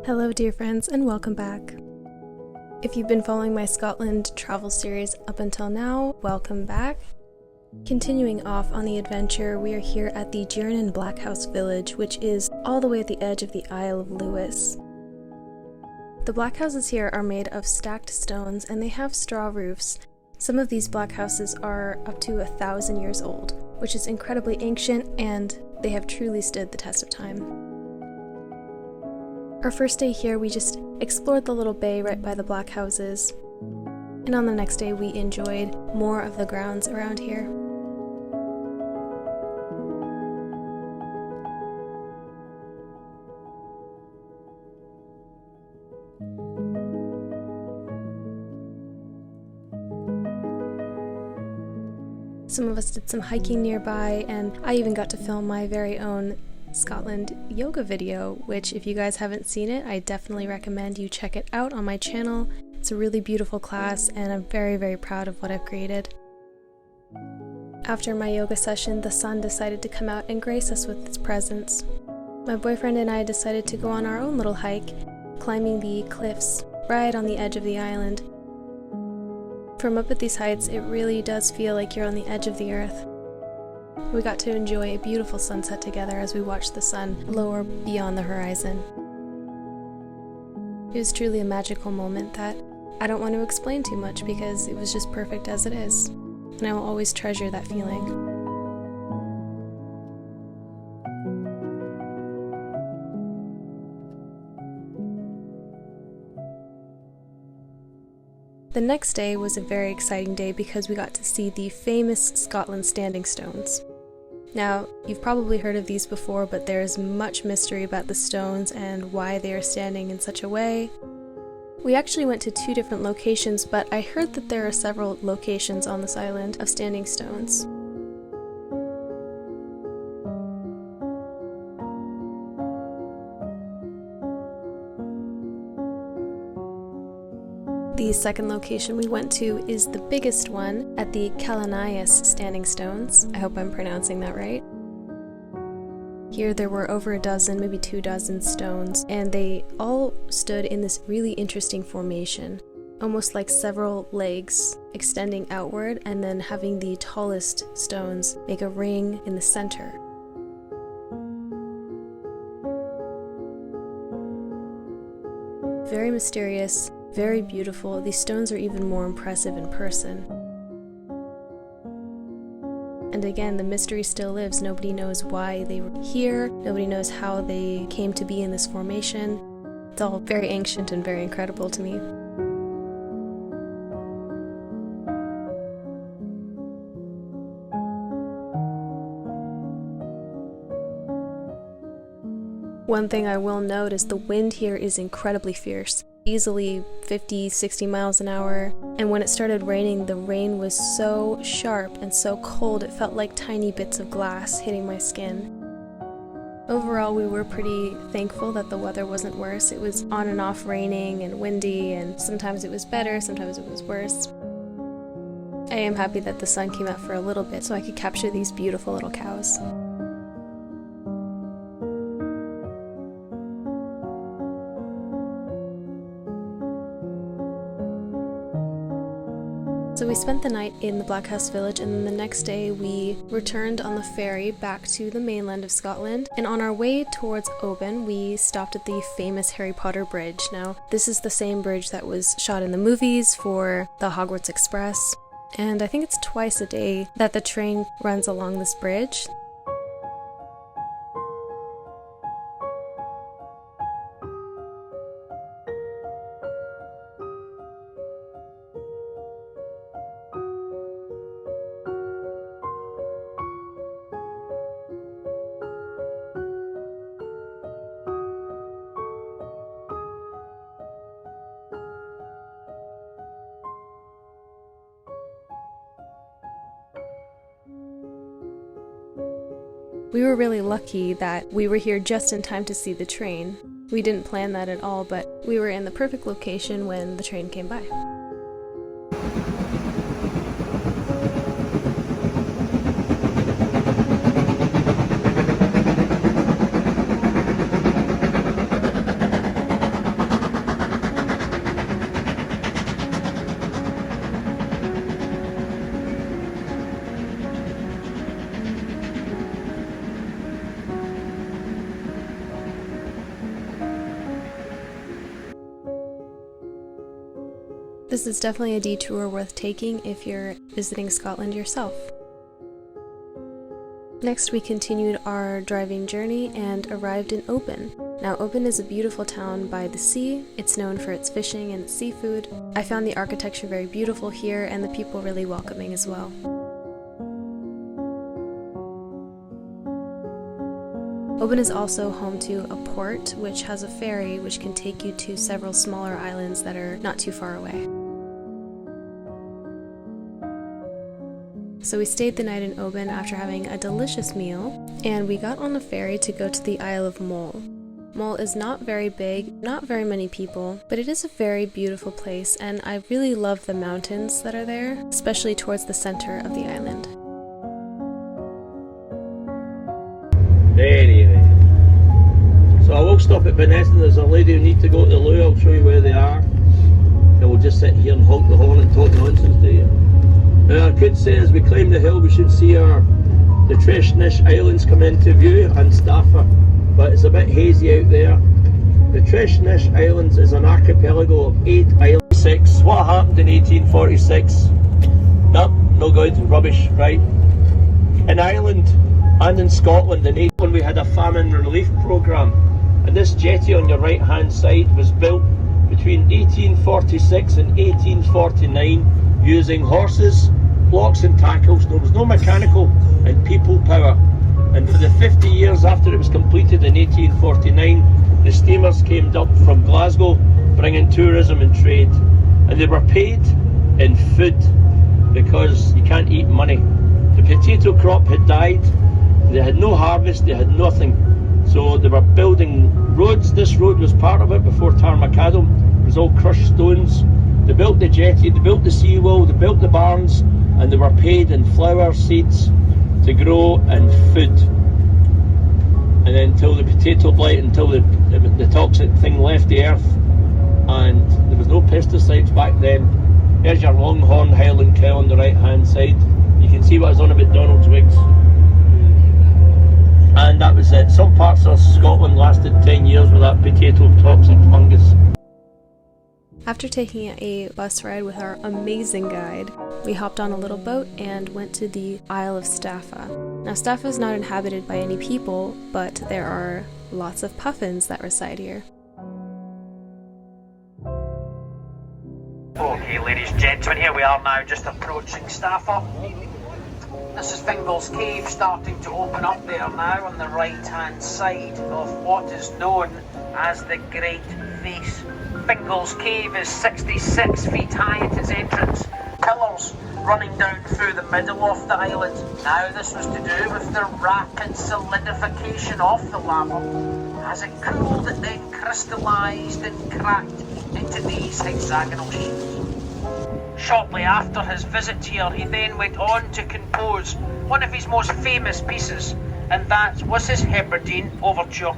Hello dear friends, and welcome back. If you've been following my Scotland travel series up until now, welcome back. Continuing off on the adventure, we are here at the Gearrannan Blackhouse Village, which is all the way at the edge of the Isle of Lewis. The blackhouses here are made of stacked stones and they have straw roofs. Some of these blackhouses are up to 1,000 years old, which is incredibly ancient, and they have truly stood the test of time. Our first day here, we just explored the little bay right by the blackhouses, and on the next day we enjoyed more of the grounds around here. Some of us did some hiking nearby, and I even got to film my very own Scotland yoga video, which if you guys haven't seen it, I definitely recommend you check it out on my channel. It's a really beautiful class and I'm very proud of what I've created. After my yoga session, the sun decided to come out and grace us with its presence. My boyfriend and I decided to go on our own little hike, climbing the cliffs right on the edge of the island. From up at these heights, it really does feel like you're on the edge of the earth. We got to enjoy a beautiful sunset together as we watched the sun lower beyond the horizon. It was truly a magical moment that I don't want to explain too much because it was just perfect as it is, and I will always treasure that feeling. The next day was a very exciting day because we got to see the famous Scotland standing stones. Now, you've probably heard of these before, but there's much mystery about the stones and why they are standing in such a way. We actually went to 2 different locations, but I heard that there are several locations on this island of standing stones. The second location we went to is the biggest one at the Calanais standing stones. I hope I'm pronouncing that right. Here there were over a dozen, maybe 2 dozen stones, and they all stood in this really interesting formation, almost like several legs extending outward and then having the tallest stones make a ring in the center. Very mysterious. Very beautiful. These stones are even more impressive in person. And again, the mystery still lives. Nobody knows why they were here. Nobody knows how they came to be in this formation. It's all very ancient and very incredible to me. One thing I will note is the wind here is incredibly fierce. Easily 50-60 miles an hour, and when it started raining, the rain was so sharp and so cold it felt like tiny bits of glass hitting my skin. Overall, we were pretty thankful that the weather wasn't worse. It was on and off raining and windy, and sometimes it was better, sometimes it was worse. I am happy that the sun came out for a little bit so I could capture these beautiful little cows. So we spent the night in the Blackhouse Village, and then the next day we returned on the ferry back to the mainland of Scotland, and on our way towards Oban we stopped at the famous Harry Potter bridge. Now, this is the same bridge that was shot in the movies for the Hogwarts Express, and I think it's twice a day that the train runs along this bridge. We were really lucky that we were here just in time to see the train. We didn't plan that at all, but we were in the perfect location when the train came by. This is definitely a detour worth taking if you're visiting Scotland yourself. Next, we continued our driving journey and arrived in Oban. Now, Oban is a beautiful town by the sea. It's known for its fishing and its seafood. I found the architecture very beautiful here and the people really welcoming as well. Oban is also home to a port which has a ferry which can take you to several smaller islands that are not too far away. So we stayed the night in Oban after having a delicious meal, and we got on a ferry to go to the Isle of Mull. Mull is not very big, not very many people, but it is a very beautiful place, and I really love the mountains that are there, especially towards the center of the island. Anyway, so I will stop at Beneston. There's a lady who needs to go to the loo. I'll show you where they are, and we'll just sit here and honk the horn and talk nonsense to you. Now, I could say as we climb the hill we should see the Calanais Islands come into view and Staffa, but it's a bit hazy out there. The Calanais Islands is an archipelago of 8 islands. What happened in 1846? Nope, no good, rubbish, right? In Ireland and in Scotland in 18 we had a famine relief programme, and this jetty on your right hand side was built between 1846 and 1849 using horses, blocks and tackles. There was no mechanical and people power, and for the 50 years after it was completed in 1849 the steamers came up from Glasgow bringing tourism and trade, and they were paid in food because you can't eat money. The potato crop had died, they had no harvest, they had nothing, so they were building roads. This road was part of it before Tarmacadam. It was all crushed stones. They built the jetty, they built the seawall, they built the barns, and they were paid in flour, seeds to grow and food. And then until the potato blight, until the toxic thing left the earth, and there was no pesticides back then. There's your longhorn Highland cow on the right hand side. You can see what I was on about Donald's wigs. And that was it. Some parts of Scotland lasted 10 years with that potato toxic fungus. After taking a bus ride with our amazing guide, we hopped on a little boat and went to the Isle of Staffa. Now, Staffa is not inhabited by any people, but there are lots of puffins that reside here. Okay, ladies and gentlemen, here we are now just approaching Staffa. This is Fingal's Cave starting to open up there now on the right hand side of what is known as the Great Face. Fingal's Cave is 66 feet high at its entrance, pillars running down through the middle of the island. Now this was to do with the rapid solidification of the lava. As it cooled, it then crystallised and cracked into these hexagonal sheets. Shortly after his visit here, he then went on to compose one of his most famous pieces, and that was his Hebridean Overture.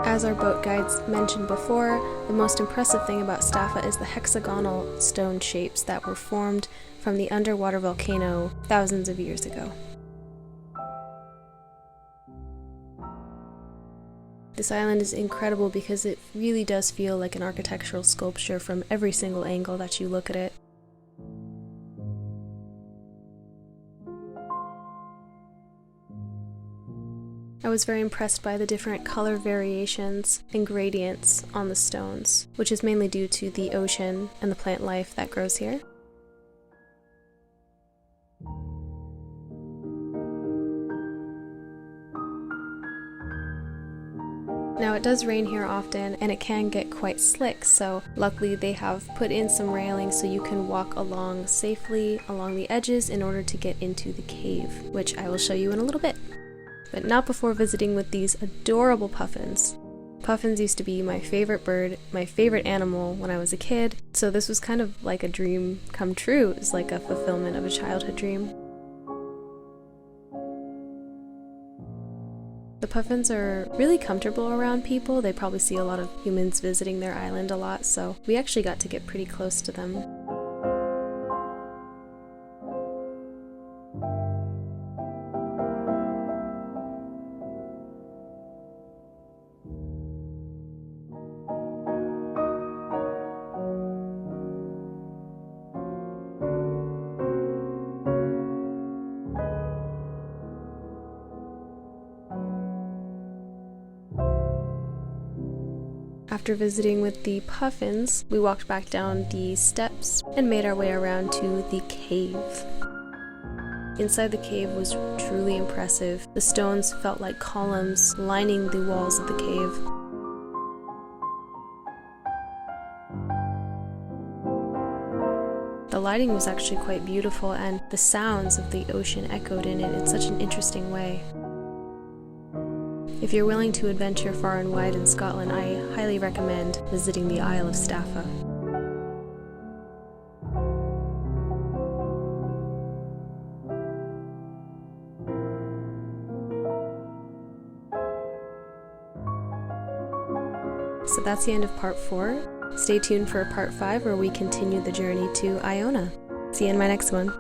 As our boat guides mentioned before, the most impressive thing about Staffa is the hexagonal stone shapes that were formed from the underwater volcano thousands of years ago. This island is incredible because it really does feel like an architectural sculpture from every single angle that you look at it. I was very impressed by the different color variations and gradients on the stones, which is mainly due to the ocean and the plant life that grows here. Now it does rain here often and it can get quite slick, so luckily they have put in some railings so you can walk along safely along the edges in order to get into the cave, which I will show you in a little bit. But not before visiting with these adorable puffins. Puffins used to be my favorite bird, my favorite animal when I was a kid, so this was kind of like a dream come true. It was like a fulfillment of a childhood dream. The puffins are really comfortable around people. They probably see a lot of humans visiting their island a lot, so we actually got to get pretty close to them. After visiting with the puffins, we walked back down the steps and made our way around to the cave. Inside the cave was truly impressive. The stones felt like columns lining the walls of the cave. The lighting was actually quite beautiful, and the sounds of the ocean echoed in it in such an interesting way. If you're willing to adventure far and wide in Scotland, I highly recommend visiting the Isle of Staffa. So that's the end of part 4. Stay tuned for part 5 where we continue the journey to Iona. See you in my next one.